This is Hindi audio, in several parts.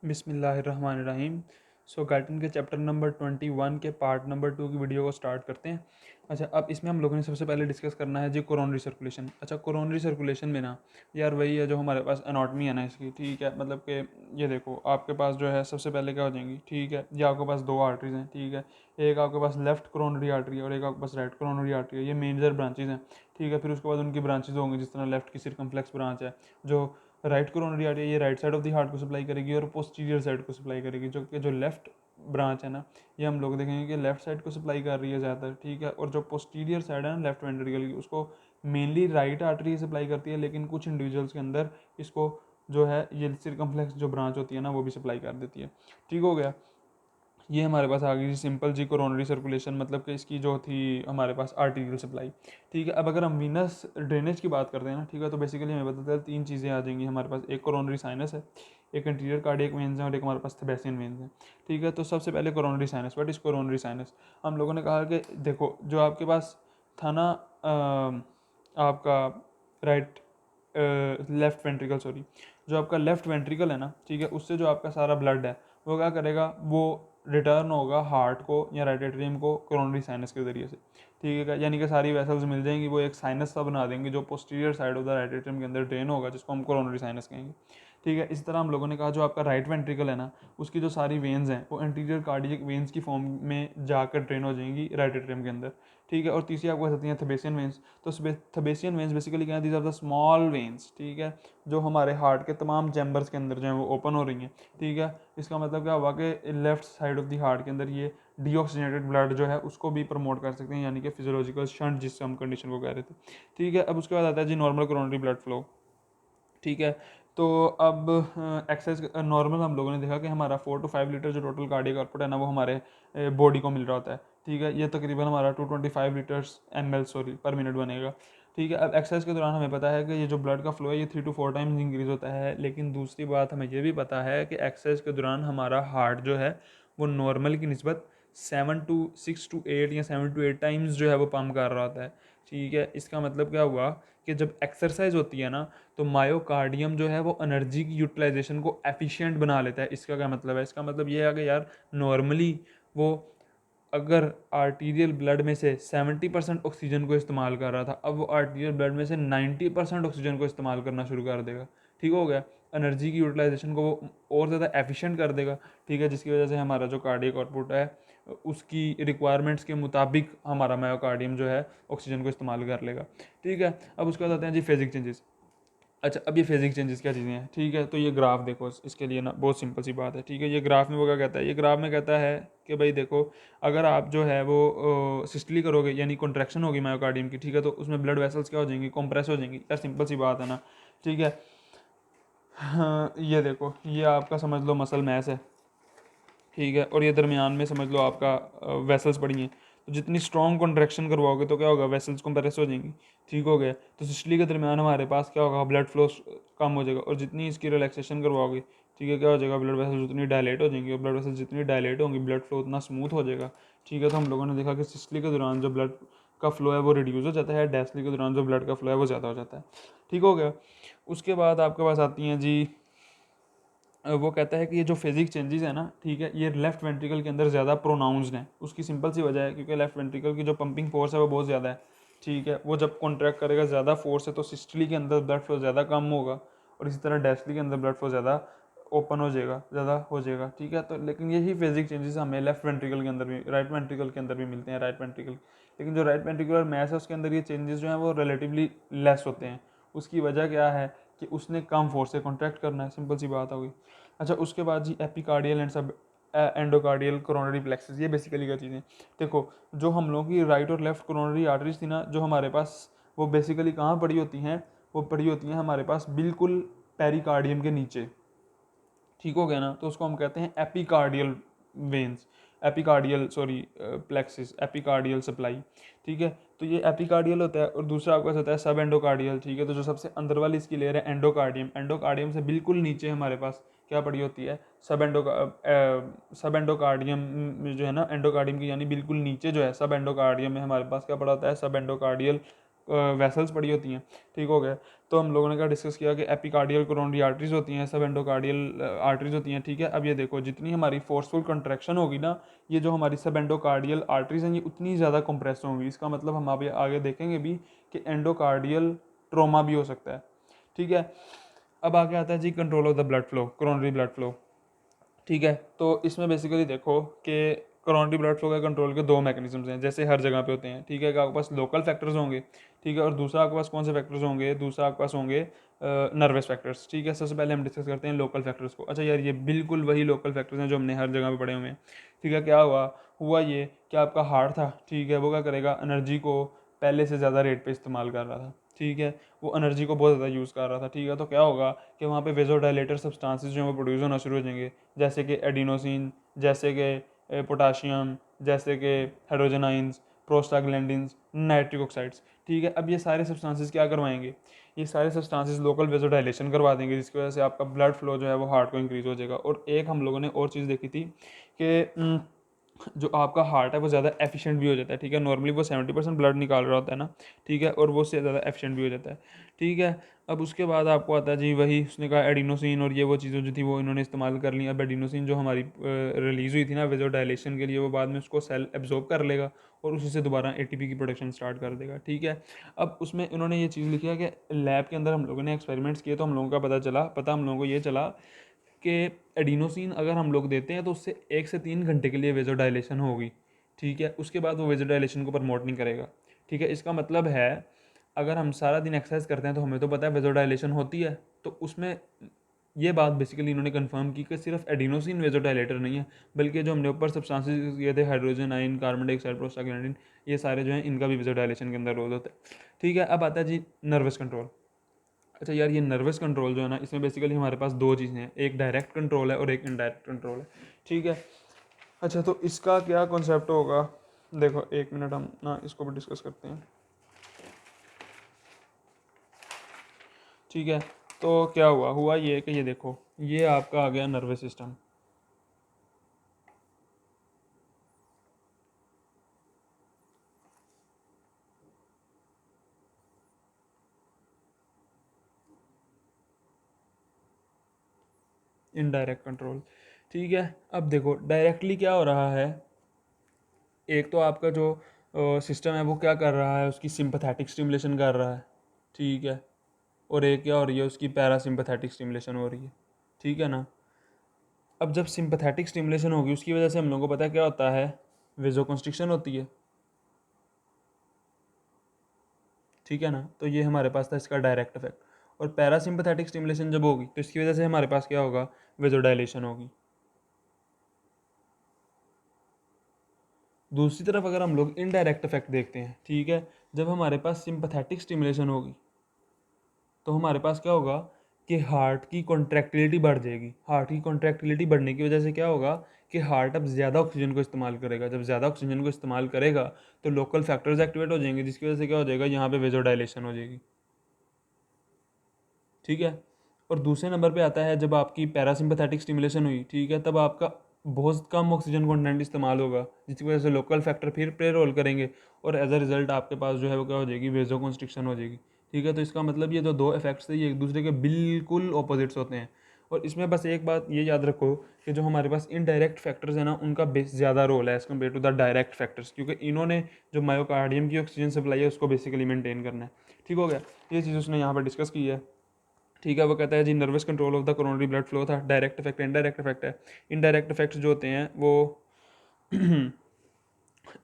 बिस्मिल्लाहिर्रहमानिर्रहीम। गार्टन के चैप्टर नंबर 21 के पार्ट नंबर 2 की वीडियो को स्टार्ट करते हैं। अच्छा, अब इसमें हम लोगों ने सबसे पहले डिस्कस करना है जी कोरोनरी सर्कुलेशन। अच्छा, कोरोनरी सर्कुलेशन में ना यार वही है जो हमारे पास एनाटॉमी है ना इसकी, ठीक है। मतलब कि ये देखो आपके पास जो है सबसे पहले क्या हो जाएंगी, ठीक है। ये आपके पास दो आर्टरीज हैं, ठीक है। एक आपके पास लेफ्ट कोरोनरी आर्टरी है और एक आपके पास राइट कोरोनरी आर्टरी है। ये मेजर ब्रांचेज हैं, ठीक है। फिर उसके बाद उनकी ब्रांचेज होंगी, जिस तरह लेफ्ट की सिरकमफ्लेक्स ब्रांच है जो राइट कोरोनरी आर्टरी है, ये right side of the heart को सप्लाई करेगी और पोस्टीरियर साइड को सप्लाई करेगी। जो कि जो लेफ्ट ब्रांच है ना, ये हम लोग देखेंगे कि लेफ्ट साइड को सप्लाई कर रही है ज़्यादातर, ठीक है। और जो पोस्टीरियर साइड है ना लेफ्ट वेंट्रिकल की, उसको मेनली राइट आर्टरी सप्लाई करती है, लेकिन कुछ इंडिविजुअल्स के अंदर इसको जो है ये सिरकमफ्लेक्स जो ब्रांच होती है ना वो भी सप्लाई कर देती है, ठीक हो गया। ये हमारे पास आ गई सिंपल जी कोरोनरी सर्कुलेशन, मतलब कि इसकी जो थी हमारे पास आर्टीरियल सप्लाई, ठीक है। अब अगर हम वीनस ड्रेनेज की बात करते हैं ना, ठीक है, तो बेसिकली हमें बताते हैं तीन चीज़ें आ जाएंगी हमारे पास। एक कोरोनरी साइनस है, एक इंटीरियर कार्डियक वेन्स है और एक हमारे पास थेबेसियन वेन्स है, ठीक है। तो सबसे पहले coronary sinus. What is coronary sinus? हम लोगों ने कहा कि देखो जो आपके पास था ना आपका राइट लेफ्ट वेंट्रिकल, सॉरी, जो आपका लेफ्ट वेंट्रिकल है ना, ठीक है, उससे जो आपका सारा ब्लड है वो क्या करेगा, वो रिटर्न होगा हार्ट को या राइट एट्रियम को कोरोनरी साइनस के जरिए से, ठीक है। यानी कि सारी वेसल्स मिल जाएंगी, वो एक साइनस सा बना देंगे जो posterior side of the right atrium के अंदर ड्रेन होगा, जिसको हम कोरोनरी साइनस कहेंगे, ठीक है। इसी तरह हम लोगों ने कहा जो आपका राइट वेंट्रिकल है ना, उसकी जो सारी वेन्स हैं वो एंटीरियर कार्डियक वेन्स की फॉर्म में जाकर ड्रेन हो जाएंगी राइट एट्रियम के अंदर, ठीक है। और तीसरी आपको होती है थेबेसियन वेन्स। तो थेबेसियन वेन्स बेसिकली क्या है, these are the small veins, ठीक है, जो हमारे हार्ट के तमाम चैम्बर्स के अंदर जो है वो ओपन हो रही हैं, ठीक है। इसका मतलब क्या हुआ कि left side of the heart के अंदर ये डीऑक्सीजनेटेड ब्लड जो है उसको भी प्रमोट कर सकते हैं, यानी कि फिजियोलॉजिकल शंट जिससे हम कंडीशन को कह रहे थे, ठीक है। अब उसके बाद आता है जी नॉर्मल कोरोनरी ब्लड फ्लो, ठीक है। तो अब एक्सेस नॉर्मल हम लोगों ने देखा कि हमारा 4 to 5 लीटर जो टोटल कार्डियक आउटपुट है ना वो हमारे बॉडी को मिल रहा होता है, ठीक है। ये तकरीबन हमारा 225 लीटर्स ml पर मिनट बनेगा, ठीक है। अब एक्सरसाइज के दौरान हमें पता है कि ये जो ब्लड का फ्लो है ये 3 to 4 टाइम्स इंक्रीज होता है, लेकिन दूसरी बात हमें ये भी पता है कि एक्सरसाइज के दौरान हमारा हार्ट जो है वो नॉर्मल की निस्बत 7 to 6 to 8 या 7 to 8 टाइम्स जो है वो पम्प कर रहा होता है, ठीक है। इसका मतलब क्या हुआ कि जब एक्सरसाइज होती है ना तो मायोकार्डियम जो है वो एनर्जी की यूटिलाइजेशन को एफिशिएंट बना लेता है। इसका क्या मतलब है? इसका मतलब ये है कि यार नॉर्मली वो अगर आर्टीरियल ब्लड में से 70% ऑक्सीजन को इस्तेमाल कर रहा था, अब वो आर्टीरियल ब्लड में से 90% ऑक्सीजन को इस्तेमाल करना शुरू कर देगा, ठीक हो गया। एनर्जी की यूटिलाइजेशन को वो और ज़्यादा एफिशिएंट कर देगा, ठीक है, जिसकी वजह से हमारा जो कार्डियक आउटपुट है उसकी रिक्वायरमेंट्स के मुताबिक हमारा मायोकार्डियम जो है ऑक्सीजन को इस्तेमाल कर लेगा, ठीक है। अब उसके बाद आते हैं जी फेजिक चेंजेस। अच्छा, अब ये फेजिक चेंजेस क्या चीज़ें हैं, ठीक है। तो ये ग्राफ देखो, इसके लिए ना बहुत सिंपल सी बात है, ठीक है। ये ग्राफ में वो क्या कहता है, ये ग्राफ में कहता है कि भाई देखो अगर आप जो है वो सिस्टली करोगे यानी कॉन्ट्रैक्शन होगी मायोकार्डियम की, ठीक है, तो उसमें ब्लड वेसल्स क्या हो जाएंगी, कंप्रेस हो जाएंगी। यार सिंपल सी बात है ना, ठीक है। हाँ, ये देखो ये आपका समझ लो मसल मैस है, ठीक है, और ये दरमियान में समझ लो आपका वेसल्स पड़ी हैं। तो जितनी स्ट्रॉन्ग कॉन्ट्रैक्शन करवाओगे तो क्या होगा, वेसल्स कंप्रेस हो जाएंगी, ठीक हो गया। तो सिस्टली के दरमियान हमारे पास क्या होगा, ब्लड फ्लो कम हो जाएगा। और जितनी इसकी रिलैक्सेशन करवाओगे, ठीक है, क्या हो जाएगा, ब्लड वेसल्स उतनी डायलेट हो जाएंगी, और ब्लड वेसल्स जितनी डायलेट होंगी ब्लड फ्लो उतना स्मूथ हो जाएगा, ठीक है। तो हम लोगों ने देखा कि सिस्टली के दौरान जो ब्लड का फ्लो है वो रिड्यूस हो जाता है, डायस्टली के दौरान जो ब्लड का फ्लो है वो ज़्यादा हो जाता है, ठीक हो गया। उसके बाद आपके पास आती हैं जी वो कहता है कि ये जो फिजिक चेंजेस है ना, ठीक है, ये लेफ्ट वेंट्रिकल के अंदर ज़्यादा प्रोनाउंस्ड हैं। उसकी सिंपल सी वजह है क्योंकि लेफ्ट वेंट्रिकल की जो पंपिंग फोर्स है वो बहुत ज़्यादा है, ठीक है। वो जब कॉन्ट्रैक्ट करेगा ज़्यादा फोर्स है तो सिस्टली के अंदर ब्लड फ्लो ज़्यादा कम होगा, और इसी तरह डायस्टली के अंदर ब्लड फ्लो ज़्यादा ओपन हो जाएगा, ज़्यादा हो जाएगा, ठीक है। तो लेकिन यही फिजिक चेंजेस हमें लेफ्ट वेंट्रिकल के अंदर भी, राइट वेंट्रिकल के अंदर भी मिलते हैं, राइट वेंट्रिकल। लेकिन जो राइट वेंट्रिकुलर मैस है उसके अंदर ये चेंजेस जो हैं वो रिलेटिवली लेस होते हैं। उसकी वजह क्या है कि उसने कम फोर्स से कॉन्ट्रैक्ट करना है, सिंपल सी बात होगी। अच्छा, उसके बाद जी एपिकार्डियल एंड सब एंडोकार्डियल कोरोनरी प्लेक्सेस, ये बेसिकली क्या चीज़ें। देखो जो हम लोगों की राइट और लेफ्ट कोरोनरी आर्टरीज थी ना जो हमारे पास, वो बेसिकली कहाँ पड़ी होती हैं, वो पड़ी होती हैं हमारे पास बिल्कुल पेरिकार्डियम के नीचे, ठीक हो गया ना। तो उसको हम कहते हैं epicardial veins, epicardial sorry plexus, epicardial supply, ठीक है। तो ये एपिकार्डियल होता है, और दूसरा आपका होता है सब एंडोकार्डियल, ठीक है। तो जो सबसे अंदर वाली इसकी लेयर है एंडोकार्डियम, एंडोकार्डियम से बिल्कुल नीचे हमारे पास क्या पड़ी होती है, सब एंडोकार्डियम में जो है ना, एंडोकार्डियम की यानी बिल्कुल नीचे जो है सब एंडोकार्डियम में हमारे पास क्या पड़ा होता है, सब एंडोकार्डियल वेसल्स पड़ी होती हैं, ठीक हो गया। तो हम लोगों ने क्या डिस्कस किया कि एपिकार्डियल कोरोनरी आर्टरीज होती हैं, सब एंडोकार्डियल आर्टरीज होती हैं, ठीक है। अब ये देखो जितनी हमारी फोर्सफुल कंट्रैक्शन होगी ना, ये जो हमारी सब एंडोकार्डियल आर्टरीज हैं ये उतनी ज़्यादा कंप्रेस होंगी। इसका मतलब हम अभी आगे देखेंगे भी कि एंडोकार्डियल ट्रोमा भी हो सकता है, ठीक है। अब आगे आता है जी control of the blood flow, coronary blood flow, ठीक है। तो इसमें बेसिकली देखो कि कोरोनरी ब्लड फ्लो के कंट्रोल के दो मैकेनिज्म्स हैं, जैसे हर जगह पे होते हैं, ठीक है। कि आपके पास लोकल फैक्टर्स होंगे, ठीक है, और दूसरा आपके पास कौन से फैक्टर्स होंगे, दूसरा आपके पास होंगे नर्वस फैक्टर्स, ठीक है। सबसे पहले हम डिस्कस करते हैं लोकल फैक्टर्स को। अच्छा यार, ये बिल्कुल वही लोकल फैक्टर्स हैं जो हमने हर जगह पे पढ़े हुए हैं, ठीक है। क्या हुआ ये कि आपका हार्ट था, ठीक है, वो क्या करेगा, एनर्जी को पहले से ज़्यादा रेट पे इस्तेमाल कर रहा था, ठीक है। वो एनर्जी को बहुत ज़्यादा यूज़ कर रहा था, ठीक है। तो क्या होगा कि वहाँ पे वेजोडाइलेटर सब्सटेंसेस जो हैं वो प्रोड्यूस होना शुरू हो जाएंगे, जैसे कि एडिनोसिन, जैसे कि पोटाशियम, जैसे कि हाइड्रोजन, प्रोस्टाग्लैंडिन्स, नाइट्रिक ऑक्साइड्स, ठीक है। अब ये सारे सब्सटेंसेस क्या करवाएंगे, ये सारे सब्सटेंसेस लोकल वेजोडाइलेशन करवा देंगे, जिसकी वजह से आपका ब्लड फ्लो जो है वो हार्ट को इंक्रीज़ हो जाएगा। और एक हम लोगों ने और चीज़ देखी थी कि जो आपका हार्ट है वो ज़्यादा एफिशिएंट भी हो जाता है, ठीक है। नॉर्मली वो 70% ब्लड निकाल रहा होता है ना, ठीक है, और वो उससे ज़्यादा एफिशिएंट भी हो जाता है, ठीक है। अब उसके बाद आपको आता है जी वही उसने कहा एडिनोसिन, और ये वो चीज़ें जो थी वो इन्होंने इस्तेमाल कर ली। अब एडिनोसिन जो हमारी रिलीज़ हुई थी ना वेजोडाइलेशन के लिए, वो बाद में उसको सेल एब्जॉर्ब कर लेगा और उसी से दोबारा एटीपी की प्रोडक्शन स्टार्ट कर देगा, ठीक है। अब उसमें उन्होंने ये चीज़ लिखी है कि लैब के अंदर हम लोगों ने एक्सपेरिमेंट्स किए तो हम लोगों का पता हम लोगों को ये चला कि एडिनोसिन अगर हम लोग देते हैं तो उससे 1 से 3 घंटे के लिए वेजोडाइलेशन होगी, ठीक है। उसके बाद वो वेजोडाइलेशन को प्रमोट नहीं करेगा, ठीक है। इसका मतलब है अगर हम सारा दिन एक्सरसाइज करते हैं तो हमें तो पता है वेजोडाइलेशन होती है, तो उसमें ये बात बेसिकली इन्होंने कंफर्म की कि सिर्फ एडिनोसिन वेजोडाइलेटर नहीं है, बल्कि जो हमने ऊपर सब्सटेंसेस ये थे hydrogen ion, carbon dioxide, prostaglandin, ये सारे जो हैं इनका भी वेजोडाइलेशन के अंदर रोल होता है, ठीक है। अब आता है जी नर्वस कंट्रोल। अच्छा यार, ये नर्वस कंट्रोल जो है ना, इसमें बेसिकली हमारे पास दो चीज़ें हैं, एक डायरेक्ट कंट्रोल है और एक इनडायरेक्ट कंट्रोल है, ठीक है। अच्छा, तो इसका क्या कॉन्सेप्ट होगा, देखो 1 मिनट हम ना इसको भी डिस्कस करते हैं, ठीक है। तो क्या हुआ ये कि ये देखो ये आपका आ गया नर्वस सिस्टम, इनडायरेक्ट कंट्रोल, ठीक है। अब देखो डायरेक्टली क्या हो रहा है, एक तो आपका जो सिस्टम है वो क्या कर रहा है, उसकी सिंपैथेटिक स्टिमुलेशन कर रहा है, ठीक है। और एक क्या हो रही है, उसकी पैरासिम्पैथेटिक स्टिमुलेशन हो रही है, ठीक है ना। अब जब सिंपैथेटिक स्टिमुलेशन होगी उसकी वजह से हम लोगों को पता है क्या होता है, वेजोकंस्ट्रिक्शन होती है, ठीक है ना। तो ये हमारे पास था इसका डायरेक्ट इफेक्ट। और पैरासिम्पैथेटिक स्टिमुलेशन जब होगी तो इसकी वजह से हमारे पास क्या होगा, वेजोडाइलेशन होगी। दूसरी तरफ अगर हम लोग इनडायरेक्ट इफेक्ट देखते हैं, ठीक है, जब हमारे पास सिंपैथेटिक स्टिमुलेशन होगी तो हमारे पास क्या होगा कि हार्ट की कॉन्ट्रैक्टिलिटी बढ़ जाएगी। हार्ट की कॉन्ट्रैक्टिलिटी बढ़ने की वजह से क्या होगा कि हार्ट अब ज़्यादा ऑक्सीजन को इस्तेमाल करेगा। जब ज़्यादा ऑक्सीजन को इस्तेमाल करेगा तो लोकल फैक्टर्स एक्टिवेट हो जाएंगे, जिसकी वजह से क्या हो जाएगा, यहाँ पे वेजोडाइलेशन हो जाएगी, ठीक है। और दूसरे नंबर पे आता है जब आपकी पैरासिम्पैथेटिक स्टिमुलेशन हुई, ठीक है, तब आपका बहुत कम ऑक्सीजन कंटेंट इस्तेमाल होगा, जिसकी वजह से लोकल फैक्टर फिर प्ले रोल करेंगे और एज अ रिजल्ट आपके पास जो है वो क्या हो जाएगी, वेजो कंस्ट्रिक्शन हो जाएगी, ठीक है। तो इसका मतलब ये जो दो इफेक्ट्स थे ये एक दूसरे के बिल्कुल ऑपोजिट्स होते हैं। और इसमें बस एक बात ये याद रखो कि जो हमारे पास इनडायरेक्ट फैक्टर्स है ना, उनका बेस ज़्यादा रोल है as compare to the direct factors, क्योंकि इन्होंने जो मायोकार्डियम की ऑक्सीजन सप्लाई है उसको बेसिकली मेंटेन करना है, ठीक हो गया। ये चीज़ उसने यहाँ पर डिस्कस की है, ठीक है। वो कहता है जी nervous control of the coronary blood flow था, डायरेक्ट इफेक्ट इनडायरेक्ट इफेक्ट है। इनडायरेक्ट इफेक्ट्स जो होते हैं वो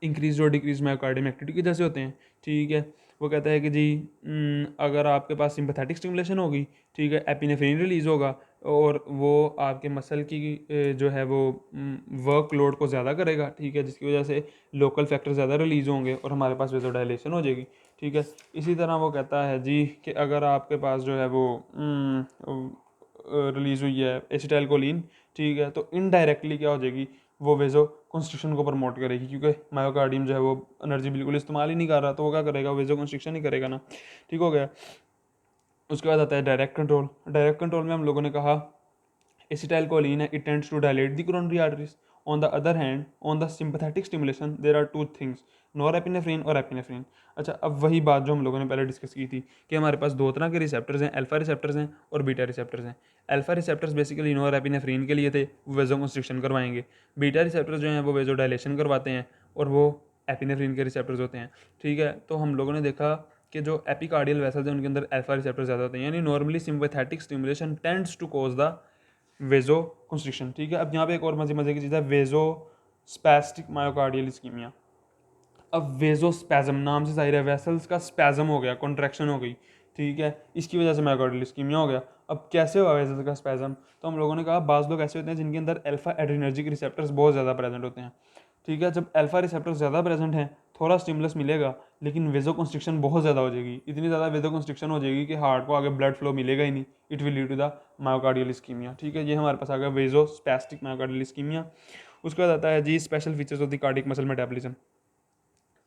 इंक्रीज और डिक्रीज मायोकार्डियम एक्टिविटी की जैसे होते हैं, ठीक है। वो कहता है कि जी अगर आपके पास सिंपैथेटिक स्टिमुलेशन होगी, ठीक है, एपिनेफ्रिन रिलीज होगा और वो आपके मसल की जो है वो वर्कलोड को ज़्यादा करेगा, ठीक है, जिसकी वजह से लोकल फैक्टर ज़्यादा रिलीज़ होंगे और हमारे पास वेजोडाइलेशन हो जाएगी, ठीक है। इसी तरह वो कहता है जी कि अगर आपके पास जो है वो रिलीज़ हुई है एसिटाइलकोलिन, ठीक है, तो इनडायरेक्टली क्या हो जाएगी, वो वेजो कंस्ट्रिक्शन को प्रमोट करेगी, क्योंकि मायोकार्डियम जो है वो एनर्जी बिल्कुल इस्तेमाल ही नहीं कर रहा, तो वो क्या करेगा, वेजो कंस्ट्रिक्शन ही करेगा ना, ठीक हो गया। उसके बाद आता है डायरेक्ट कंट्रोल। डायरेक्ट कंट्रोल में हम लोगों ने कहा एसिटाइलकोलिन है, it tends to dilate the coronary arteries on the other hand on the sympathetic stimulation there are two things, norepinephrine और एपिनेफ्रिन। अच्छा, अब वही बात जो हम लोगों ने पहले डिस्कस की थी कि हमारे पास दो तरह के रिसेप्टर्स हैं, अल्फा रिसेप्टर्स हैं और बीटा रिसेप्टर्स हैं। अल्फा रिसेप्टर्स बेसिकली नॉरएपिनेफ्रिन के लिए थे, वो वेजोकंस्ट्रिक्शन करवाएंगे। बीटा रिसेप्टर्स जो हैं वो वेजोडाइलेशन करवाते हैं और वो एपिनेफ्रिन के रिसेप्टर्स होते हैं। ठीक है, तो हम लोगों ने देखा कि जो एपिकार्डियल वेसल्स हैं उनके अंदर अल्फा रिसेप्टर ज़्यादा होते हैं, यानी normally sympathetic stimulation tends to cause the vasoconstriction. ठीक है, अब यहाँ पे एक और मजे की चीज़ है, वेजो स्पैस्टिक मायोकार्डियल इस्कीमिया। अब वेजो स्पैजम नाम से जाहिर है वेसल्स का स्पैजम हो गया, कॉन्ट्रैक्शन हो गई। ठीक है, इसकी वजह से मायोकार्डियल इस्कीमिया हो गया। अब कैसे हुआ वेसल्स का स्पैजम, तो हम लोगों ने कहा बाज़ लोग ऐसे होते हैं जिनके अंदर अल्फा एड्रीनर्जिक रिसेप्टर्स बहुत ज़्यादा प्रेजेंट होते हैं। ठीक है, जब अल्फा रिसेप्टर्स ज़्यादा प्रेजेंट हैं थोड़ा स्टिमुलस मिलेगा, लेकिन वेजो कंस्ट्रिक्शन बहुत ज़्यादा हो जाएगी, इतनी ज़्यादा वेजो कंस्ट्रिक्शन हो जाएगी कि हार्ट को आगे ब्लड फ्लो मिलेगा ही नहीं। It will lead to the myocardial ischaemia. ठीक है, ये हमारे पास आ गया वेजो स्पैस्टिक मायोकार्डियल इस्कीमिया। उसके बाद आता है जी special features of the cardiac muscle metabolism.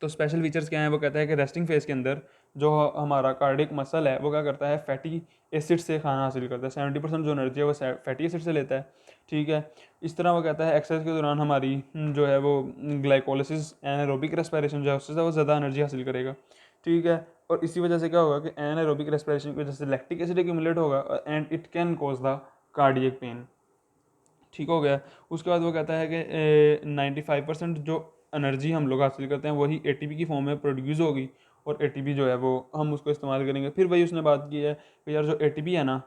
तो स्पेशल फीचर्स क्या है, वो कहता है कि रेस्टिंग फेज के अंदर जो हमारा कार्डिक मसल है वो क्या करता है, फैटी एसिड से खाना हासिल करता है। 70% जो एनर्जी है वो फैटी एसिड से लेता है। ठीक है, इस तरह वो कहता है एक्सरसाइज के दौरान हमारी जो है वो ग्लाइकोलिसिस एनारोबिक रेस्पिरेशन जो है उससे वो ज़्यादा एनर्जी हासिल करेगा। ठीक है, और इसी वजह से क्या होगा कि एनारोबिक रेस्पिरेशन की वजह से लैक्टिक एसिड एक्यूमुलेट होगा and it can cause the cardiac pain. ठीक हो गया। उसके बाद वो कहता है कि 95% जो एनर्जी हम लोग हासिल करते हैं वही एटीपी की फॉर्म में प्रोड्यूस होगी, और एटीपी जो है वो हम उसको इस्तेमाल करेंगे। फिर वही उसने बात की है कि यार जो एटीपी है ना,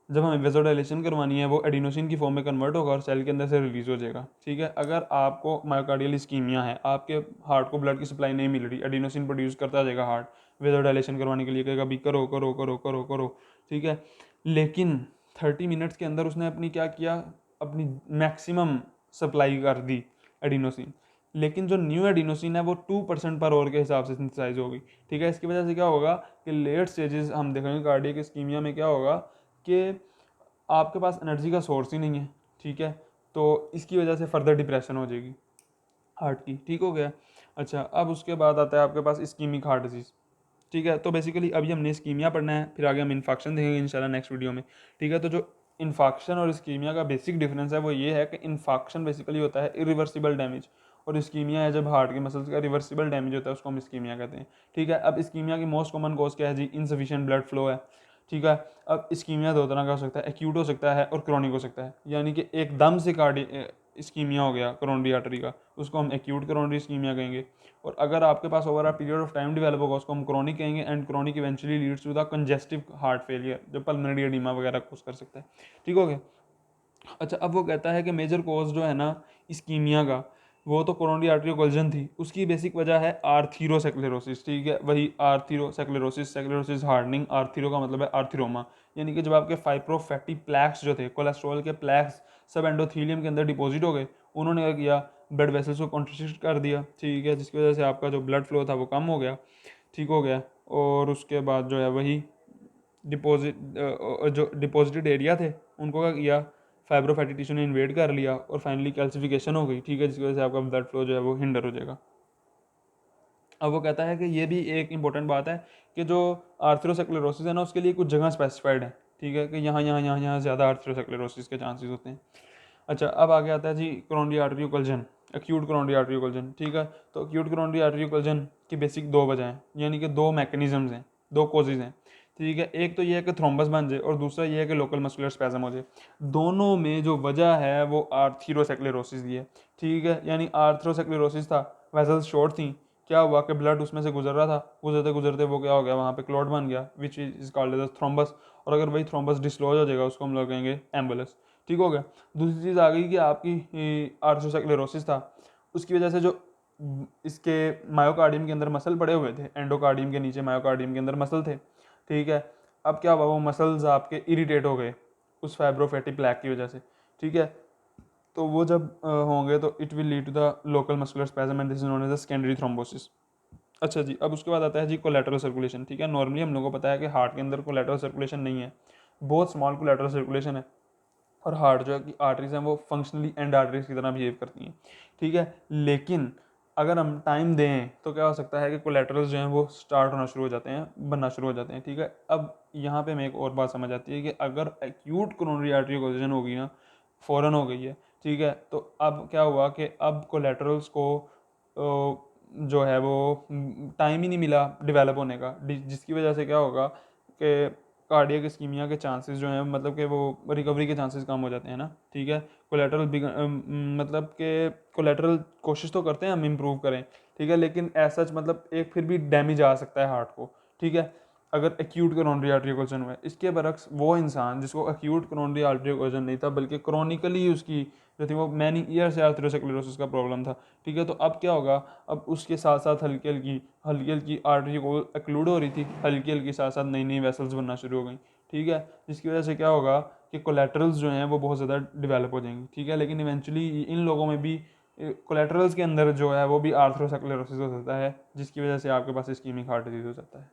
जब हमें वेजोडाइलेशन करवानी है वो एडिनोसिन की फॉर्म में कन्वर्ट होगा और सेल के अंदर से रिलीज हो जाएगा। ठीक है, अगर आपको मायोकार्डियल इस्कीमिया है, आपके हार्ट को ब्लड की सप्लाई नहीं मिल रही, एडिनोसिन प्रोड्यूस करता जाएगा हार्ट, वेजोडाइलेशन करवाने के लिए कहेगा भी करो करो करो करो करो। ठीक है, लेकिन 30 मिनट्स के अंदर उसने अपनी क्या किया, अपनी मैक्सिमम सप्लाई कर दी एडिनोसिन, लेकिन जो न्यू एडिनोसिन है वो 2% पर आवर के हिसाब से सिंथेसाइज होगी। ठीक है, इसकी वजह से क्या होगा कि लेट स्टेजेस हम देखेंगे कार्डियक इस्कीमिया में क्या होगा कि आपके पास एनर्जी का सोर्स ही नहीं है। ठीक है, तो इसकी वजह से फर्दर डिप्रेशन हो जाएगी हार्ट की। ठीक हो गया। अच्छा, अब उसके बाद आता है आपके पास इस्कीमिक हार्ट डिजीज़। ठीक है, तो बेसिकली अभी हमने इस्कीमिया पढ़ना है, फिर आगे हम इन्फेक्शन देखेंगे इंशाल्लाह नेक्स्ट वीडियो में। ठीक है, तो जो इन्फेक्शन और इस्कीमिया का बेसिक डिफरेंस है वो ये है कि इन्फेक्शन बेसिकली होता है इरिवर्सिबल डैमेज, और इस्कीमिया है जब हार्ट के मसल्स का रिवर्सिबल डैमेज होता है उसको हम इस्कीमिया कहते हैं। ठीक है, अब इस्कीमिया की मोस्ट कॉमन कॉज क्या है जी, इनसफिशिएंट ब्लड फ्लो है। ठीक है, अब इस्कीमिया दो तरह का हो सकता है, एक्यूट हो सकता है और क्रॉनिक हो सकता है, यानी कि एकदम से इस्कीमिया हो गया करोनरी आर्टरी का, उसको हम एक्यूट करोनरी इस्कीमिया कहेंगे। और अगर आपके पास over a period of time develop होगा उसको हम क्रॉनिक कहेंगे, and chronic eventually leads to the congestive heart failure जो पल्मोनरी एडिमा वगैरह कोस कर सकता है। ठीक हो गया। अच्छा, अब वो कहता है कि मेजर कॉज जो है ना इस्कीमिया का, वो तो कोरोनरी आर्टरी कोल्जन थी, उसकी बेसिक वजह है आर्थीरोसेक्लेरोसिस। ठीक है, वही आर्थीरोसेक्लेरोसिस, सेक्लेरोसिस हार्डनिंग, आर्थीरो का मतलब है आर्थीरोमा, यानी कि जब आपके फाइप्रोफैटी प्लैक्स जो थे, कोलेस्ट्रॉल के प्लैक्स सब एंडोथीलियम के अंदर डिपॉजिट हो गए, उन्होंने क्या किया, ब्लड वेसल्स को कॉन्ट्रिक्ट कर दिया। ठीक है, जिसकी वजह से आपका जो ब्लड फ्लो था वो कम हो गया। ठीक हो गया, और उसके बाद जो है वही जो डिपॉजिटेड एरिया थे उनको क्या किया, फाइब्रोफैटी टिश्यू ने इन्वेड कर लिया और फाइनली कैल्सिफिकेशन हो गई। ठीक है, जिसकी वजह से आपका ब्लड फ्लो जो है वो हिंडर हो जाएगा। अब वो कहता है कि ये भी एक इंपॉर्टेंट बात है कि जो आर्थ्रोसेक्लेरोसिस है ना उसके लिए कुछ जगह स्पेसिफाइड है। ठीक है, कि यहाँ ज़्यादा आर्थ्रोसेक्लेरोसिस के चांसेस होते हैं। अच्छा, अब आगे आता है जी coronary artery occlusion, acute coronary artery occlusion. ठीक है, तो एक्यूट कोरोनरी आर्टरी कोल्जन की बेसिक दो वजह हैं, यानी कि दो मैकेनिज्म्स हैं, दो कॉजेज हैं। ठीक है, एक तो ये है कि थ्रोम्बस बन जाए और दूसरा ये है कि लोकल मस्कुलर स्पैजम हो जाए। दोनों में जो वजह है वो आर्थीरोसेक्लेरोसिस की है। ठीक है, यानी आर्थ्रोसेक्लेरोसिस था, वेसल्स शॉर्ट थी, क्या हुआ कि ब्लड उसमें से गुजर रहा था, गुजरते गुजरते वो क्या हो गया, वहाँ पे क्लॉट बन गया which is called as thrombus, और अगर वही थ्रोम्बस डिस्लॉज हो जाएगा उसको हम लोग कहेंगे एम्बुलस। ठीक हो गया। दूसरी चीज़ आ गई कि आपकी आर्थ्रोसेक्लेरोसिस था, उसकी वजह से जो इसके मायोकार्डियम के अंदर मसल पड़े हुए थे, एंडोकार्डियम के नीचे मायोकार्डियम के अंदर मसल थे। ठीक है, अब क्या हुआ, वो मसल्स आपके इरिटेट हो गए उस फाइब्रोफैटी प्लैक की वजह से। ठीक है, तो वो जब होंगे तो it will lead to the local muscular spasm and this is known as the secondary thrombosis. अच्छा जी, अब उसके बाद आता है जी कोलेटरल सर्कुलेशन। ठीक है, नॉर्मली हम लोगों को पता है कि हार्ट के अंदर कोलेटरल सर्कुलेशन नहीं है, बहुत स्मॉल कोलेटरल सर्कुलेशन है, और हार्ट जो है कि आर्टरीज हैं वो फंक्शनली एंड आर्टरीज की तरह बिहेव करती हैं। ठीक है, लेकिन अगर हम टाइम दें तो क्या हो सकता है कि कोलेटरल्स जो हैं वो स्टार्ट होना शुरू हो जाते हैं, बनना शुरू हो जाते हैं। ठीक है, अब यहाँ पे हमें एक और बात समझ आती है कि अगर एक्यूट कोरोनरी आर्टरी कोलिजन होगी ना, फ़ौरन हो गई है, ठीक है। तो अब क्या हुआ कि अब कोलेटरल्स को जो है वो टाइम ही नहीं मिला डेवलप होने का, जिसकी वजह से क्या होगा कि कार्डियक इस्कीमिया के चांसेस जो हैं, मतलब कि वो रिकवरी के चांसेस कम हो जाते हैं ना। ठीक है। कोलेटरल मतलब कि कोलेटरल कोशिश तो करते हैं हम इम्प्रूव करें, ठीक है, लेकिन ऐसा मतलब एक फिर भी डैमेज आ सकता है हार्ट को। ठीक है। अगर एक्यूट कोरोनरी आर्टरी ओक्लूजन हुआ है, इसके बरक्स वो इंसान जिसको एक्यूट कोरोनरी आर्टरी ओक्लूजन नहीं था बल्कि क्रॉनिकली उसकी जो थी वो मैनी ईयर से आर्थरोस्क्लेरोसिस का प्रॉब्लम था। ठीक है। तो अब क्या होगा, अब उसके साथ साथ हल्की हल्की आर्टरी को एक्लूड हो रही थी, हल्की हल्की साथ साथ नई नई वेसल्स बनना शुरू हो गई। ठीक है। जिसकी वजह से क्या होगा कि कोलेटरल्स जो हैं वो बहुत ज़्यादा डेवलप हो जाएंगी। ठीक है। लेकिन इवेंचुअली इन लोगों में भी कोलेटरल्स के अंदर जो है वो भी आर्थरोस्क्लेरोसिस हो सकता है, जिसकी वजह से आपके पास इस्कीमिक हार्ट डिजीज हो सकता है।